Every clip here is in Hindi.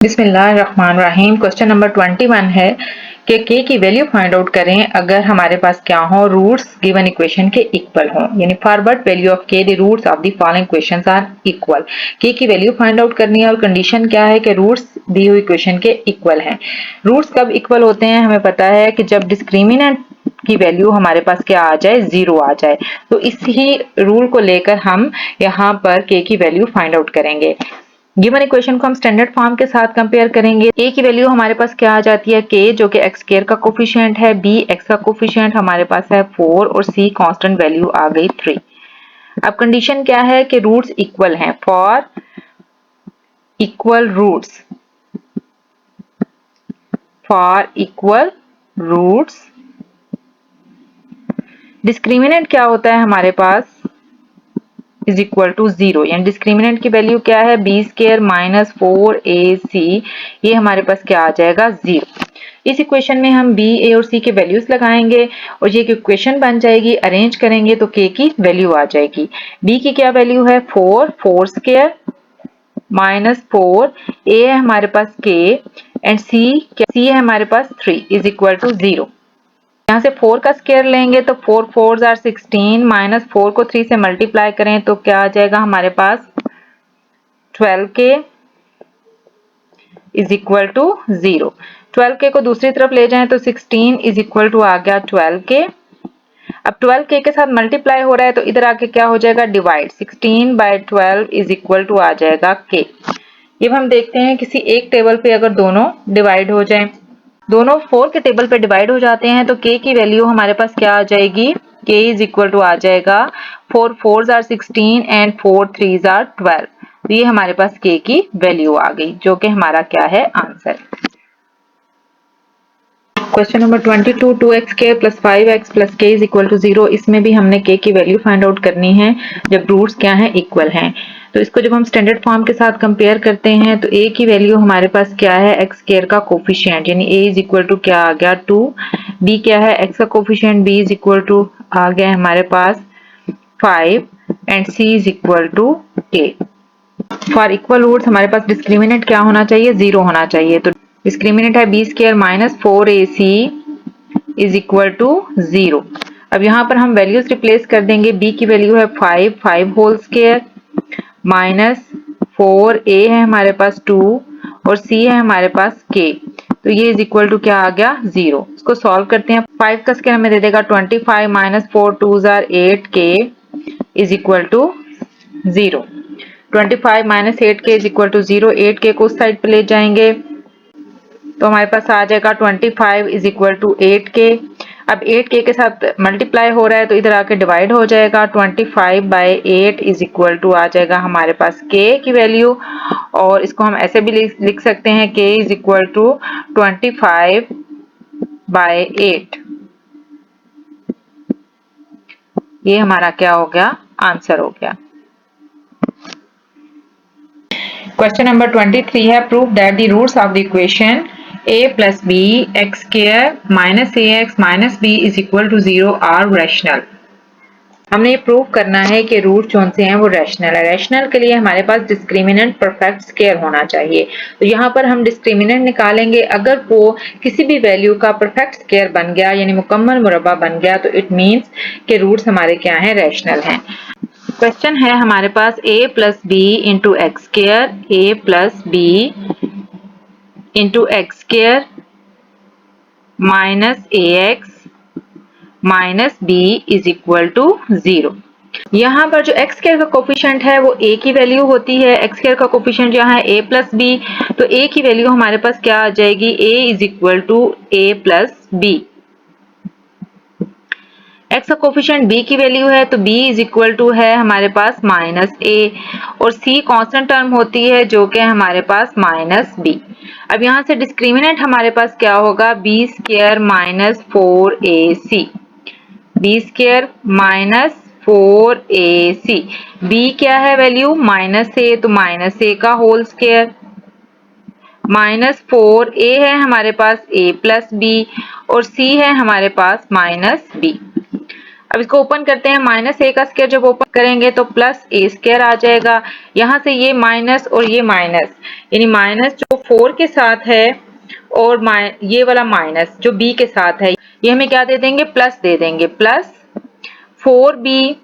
बिस्मिल्लाहिर्रहमानिर्रहीम। क्वेश्चन नंबर 21 है कि के की वैल्यू फाइंड आउट करें अगर हमारे पास क्या हो, रूट्स गिवन इक्वेशन के इक्वल हो। यानी for what value of k the roots of the following equations are equal. K की वैल्यू फाइंड आउट करनी है और कंडीशन क्या है कि रूट्स दी हुई इक्वेशन के इक्वल हैं। रूट्स कब इक्वल होते हैं, हमें पता है कि जब डिस्क्रिमिनेंट की वैल्यू हमारे पास क्या आ जाए, जीरो आ जाए। तो इसी रूल को लेकर हम यहाँ पर के की वैल्यू फाइंड आउट करेंगे। गिवन इक्वेशन को हम स्टैंडर्ड फॉर्म के साथ कंपेयर करेंगे। ए की वैल्यू हमारे पास क्या आ जाती है, के जो कि एक्स स्क्वायर का कोफिशिएंट है, बी एक्स का कोफिशिएंट हमारे पास है 4 और सी कांस्टेंट वैल्यू आ गई 3। अब कंडीशन क्या है कि रूट्स इक्वल हैं। For equal roots, for equal roots discriminant क्या होता है हमारे पास, इज इक्वल टू 0। यानी डिस्क्रिमिनेंट की वैल्यू क्या है, बी स्क्वायर माइनस 4ac, ये हमारे पास क्या आ जाएगा, 0। इस इक्वेशन में हम बी, ए और सी के वैल्यूज लगाएंगे और ये इक्वेशन बन जाएगी। अरेंज करेंगे तो के की वैल्यू आ जाएगी। बी की क्या वैल्यू है, 4 स्क्वायर माइनस 4, ए है हमारे पास के एंड सी है हमारे पास 3 इज इक्वल टू 0। यहाँ से 4 का स्क्वायर लेंगे तो 4 4 आर 16 माइनस 4 को 3 से मल्टीप्लाई करें तो क्या आ जाएगा हमारे पास 12k is equal to 0। 12k को दूसरी तरफ ले जाएं तो 16 इज इक्वल टू आ गया 12k। अब 12k के साथ मल्टीप्लाई हो रहा है तो इधर आके क्या हो जाएगा, divide. 16 by 12 is equal to आ जाएगा k। अब हम देखते हैं किसी एक टेबल पे अगर दोनों डिवाइड हो जाएं, दोनों 4 के टेबल पे डिवाइड हो जाते हैं तो k की वैल्यू हमारे पास क्या आ जाएगी, k इज इक्वल टू आ जाएगा 4 4 आर 16 एंड 4 3 आर 12। तो ये हमारे पास k की वैल्यू आ गई जो कि हमारा क्या है, answer. Question number 22, 2x² plus 5x plus k is equal to 0। इसमें भी हमने k की वैल्यू फाइंड आउट करनी है जब रूट्स क्या है, इक्वल हैं। तो इसको जब हम स्टैंडर्ड फॉर्म के साथ कंपेयर करते हैं तो a की वैल्यू हमारे पास क्या है, एक्स स्क्वायर का कोफिशिएंट, यानी a इज इक्वल टू क्या आ गया 2। b क्या है, x का coefficient, b is equal to आ गया हमारे पास 5 and c is equal to k। For equal roots हमारे पास डिस्क्रिमिनेंट क्या होना चाहिए, 0 होना चाहिए। तो डिस्क्रिमिनेंट है b square minus 4ac is equal to 0। अब यहाँ पर हम वैल्यूज रिप्लेस कर देंगे। b की वैल्यू है 5 होल स्क्वायर माइनस 4a है हमारे पास 2 और c है हमारे पास k। तो ये इज इक्वल टू क्या आ गया, 0। इसको सॉल्व करते हैं। 5 का स्क्वायर हमें दे देगा 25 minus 4 2 are 8k is equal to 0। 25 minus 8k is equal to 0। 8k को उस साइड पे ले जाएंगे तो हमारे पास आ जाएगा 25 इज इक्वल टू 8k। अब 8k के साथ मल्टीप्लाई हो रहा है तो इधर आके डिवाइड हो जाएगा। 25 बाय 8 इज इक्वल टू आ जाएगा हमारे पास k की वैल्यू, और इसको हम ऐसे भी लिख सकते हैं k is equal to 25 by 8। ये हमारा क्या हो गया, आंसर हो गया। क्वेश्चन नंबर 23 है, prove that the roots of the equation a plus b x square minus a x minus b is equal to 0 are rational. हमने ये प्रूव करना है कि रूट कौन से हैं वो रैशनल है। रैशनल के लिए हमारे पास डिस्क्रिमिनेंट परफेक्ट स्क्वायर होना चाहिए। तो यहाँ पर हम डिस्क्रिमिनेंट निकालेंगे। अगर वो किसी भी वैल्यू का परफेक्ट स्क्वायर बन गया यानी मुकम्मल मुरब्बा बन गया तो इट मीन्स कि रूट्स हमारे क्या हैं, रैशनल हैं। क्वेश्चन है हमारे पास a plus b into x square, a plus b into x square minus a x minus b is equal to 0। यहाँ पर जो एक्स स्क्वायर का कोफिशिएंट है वो a की वैल्यू होती है। एक्स स्क्वायर का कोफिशिएंट यहाँ है a प्लस बी, तो a की वैल्यू हमारे पास क्या आ जाएगी, a is equal to a plus b. x का कोफिशिएंट b की वैल्यू है तो b इज इक्वल टू है हमारे पास माइनस a, और c कांस्टेंट टर्म होती है जो कि हमारे पास माइनस b। अब यहाँ से डिस्क्रिमिनेंट हमारे पास क्या होगा, b square minus 4ac, b square minus 4ac। b क्या है वैल्यू, माइनस a, तो माइनस a का होल स्क्वायर माइनस 4a है हमारे पास a प्लस b और c है हमारे पास माइनस b। अब इसको ओपन करते हैं, माइनस ए का स्क्वायर जब ओपन करेंगे तो प्लस ए स्क्वायर आ जाएगा। यहाँ से ये माइनस और ये माइनस, यानी माइनस जो 4 के साथ है और ये वाला माइनस जो b के साथ है, ये हमें क्या दे देंगे, प्लस दे देंगे, प्लस 4b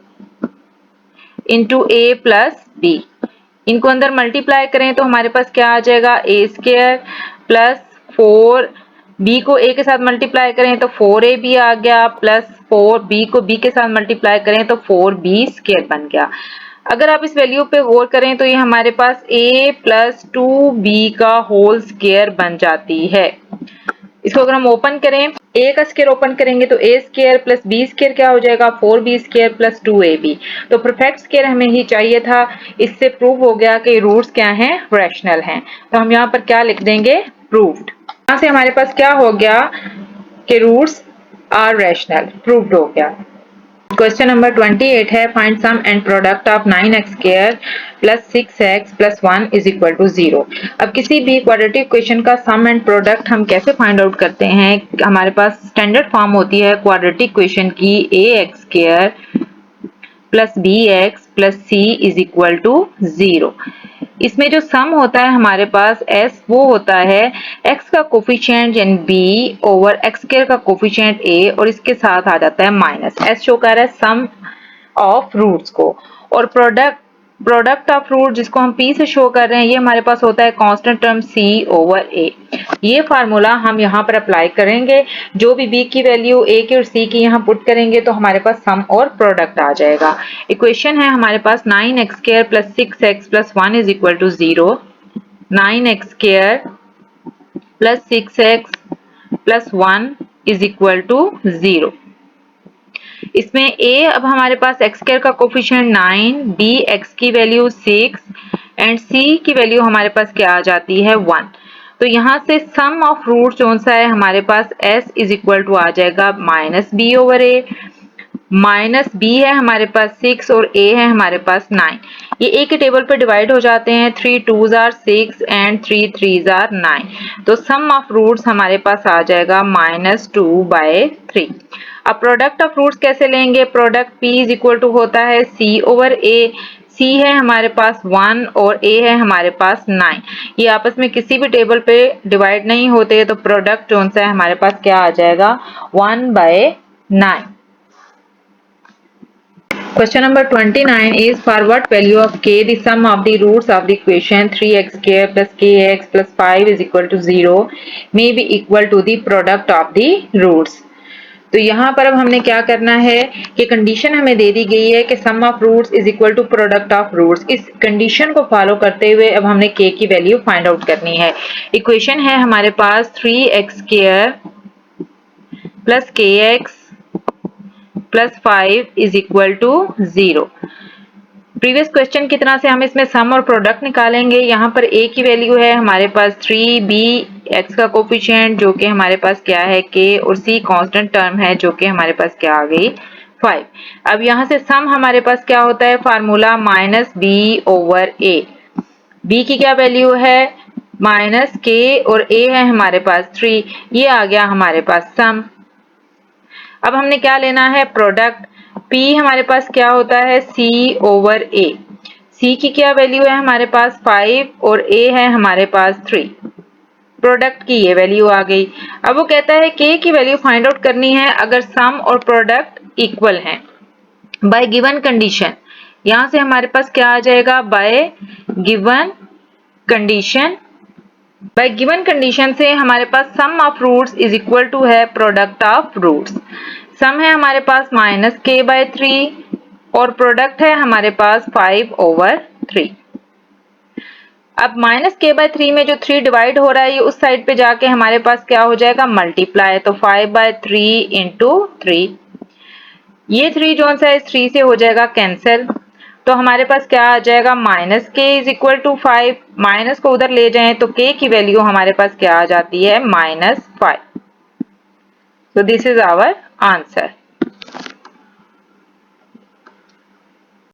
इंटू ए प्लस बी। इनको अंदर मल्टीप्लाई करें तो हमारे पास क्या आ जाएगा, ए स्क्वायर प्लस 4b को a के साथ मल्टीप्लाई करें तो 4ab आ गया, प्लस 4b को b के साथ मल्टीप्लाई करें तो 4b स्क्वायर बन गया। अगर आप इस वैल्यू पे गौर करें तो ये हमारे पास a प्लस 2b का होल स्क्वायर बन जाती है। इसको अगर हम ओपन करें, a का स्क्वायर ओपन करेंगे तो a square plus b square क्या हो जाएगा, 4b स्क्वायर प्लस 2ab। तो परफेक्ट स्क्वायर हमें ही चाहिए था। इससे प्रूव हो गया कि रूट्स क्या हैं, रैशनल हैं। तो हम यहाँ पर क्या लिख देंगे, प्रूव्ड। यहाँ से हमारे पास क्या हो गया कि रूट्स आर रैशनल, प्रूव्ड हो गया। क्वेश्चन नंबर 28 है, find sum and product of 9x square plus 6x plus 1 is equal to 0। अब किसी भी क्वाड्रेटिक इक्वेशन का सम एंड प्रोडक्ट हम कैसे फाइंड आउट करते हैं, हमारे पास स्टैंडर्ड फॉर्म होती है क्वाड्रेटिक इक्वेशन की, ax square plus bx plus c is equal to 0। इसमें जो सम होता है हमारे पास s, वो होता है x का कोफिशिएंट यानी b ओवर x स्क्वायर का कोफिशिएंट a, और इसके साथ आ जाता है माइनस। s शो कर रहा है सम ऑफ रूट्स को, और प्रोडक्ट ऑफ रूट जिसको हम p से शो कर रहे हैं, ये हमारे पास होता है constant term c over a। ये फार्मूला हम यहाँ पर अप्लाई करेंगे, जो भी b की वैल्यू a की और c की यहाँ पुट करेंगे तो हमारे पास सम और प्रोडक्ट आ जाएगा। इक्वेशन है हमारे पास 9x square plus 6x plus 1 is equal to 0। 9x square plus 6x plus 1 is equal to 0। इसमें a अब हमारे पास x स्क्वायर का कोफिशिएंट 9, b x की वैल्यू 6 एंड c की वैल्यू हमारे पास क्या आ जाती है 1। तो यहाँ से सम ऑफ रूट कौन सा है हमारे पास, s इज इक्वल टू आ जाएगा minus b over a। Minus b है हमारे पास 6 और a है हमारे पास 9। ये a के टेबल पे डिवाइड हो जाते हैं, 3 2s are 6 and 3 3s are 9। तो सम ऑफ रूट्स हमारे पास आ जाएगा -2/3। अब प्रोडक्ट ऑफ रूट्स कैसे लेंगे, product p is equal to होता है c ओवर a। c है हमारे पास 1 और a है हमारे पास 9। ये आपस में किसी भी टेबल पे डिवाइड नहीं होते, तो प्रोडक्ट कौन सा है हमारे पास क्या आ जाएगा 1/9। Question number 29 is, for what value of k the sum of the roots of the equation 3x square plus kx plus 5 is equal to 0 may be equal to the product of the roots। तो यहाँ पर अब हमने क्या करना है कि कंडीशन हमें दे दी गई है कि sum of roots is equal to product of roots. इस कंडीशन को फॉलो करते हुए अब हमने k की वैल्यू फाइंड आउट करनी है। इक्वेशन है हमारे पास 3x square plus kx plus 5 is equal to 0। Previous question की तरह से हम इसमें सम और प्रोडक्ट निकालेंगे। यहाँ पर a की वैल्यू है हमारे पास 3, b x का कोफिशिएंट जो कि हमारे पास क्या है k, और c कांस्टेंट टर्म है जो कि हमारे पास क्या आ गई 5। अब यहाँ से सम हमारे पास क्या होता है, formula minus b over a। b की क्या वैल्यू है माइनस k और a है हमारे पास 3। ये आ गया हमारे पास सम। अब हमने क्या लेना है, प्रोडक्ट। p हमारे पास क्या होता है c ओवर a। c की क्या वैल्यू है हमारे पास 5 और a है हमारे पास 3। प्रोडक्ट की ये वैल्यू आ गई। अब वो कहता है k की वैल्यू फाइंड आउट करनी है अगर सम और प्रोडक्ट इक्वल हैं बाय गिवन कंडीशन। यहां से हमारे पास क्या आ जाएगा, by given condition. By given condition से हमारे पास sum of roots is equal to है प्रोडक्ट ऑफ रूट्स। सम है हमारे पास -k/3 और प्रोडक्ट है हमारे पास 5/3। अब -k/3 में जो 3 डिवाइड हो रहा है ये उस साइड पे जाके हमारे पास क्या हो जाएगा मल्टीप्लाई, तो 5/3 इंटू 3। ये 3 जो सा है 3 से हो जाएगा कैंसिल, तो हमारे पास क्या आ जाएगा -k is equal to 5। Minus को उधर ले जाएं तो k की वैल्यू हमारे पास क्या आ जाती है -5। So this is our answer.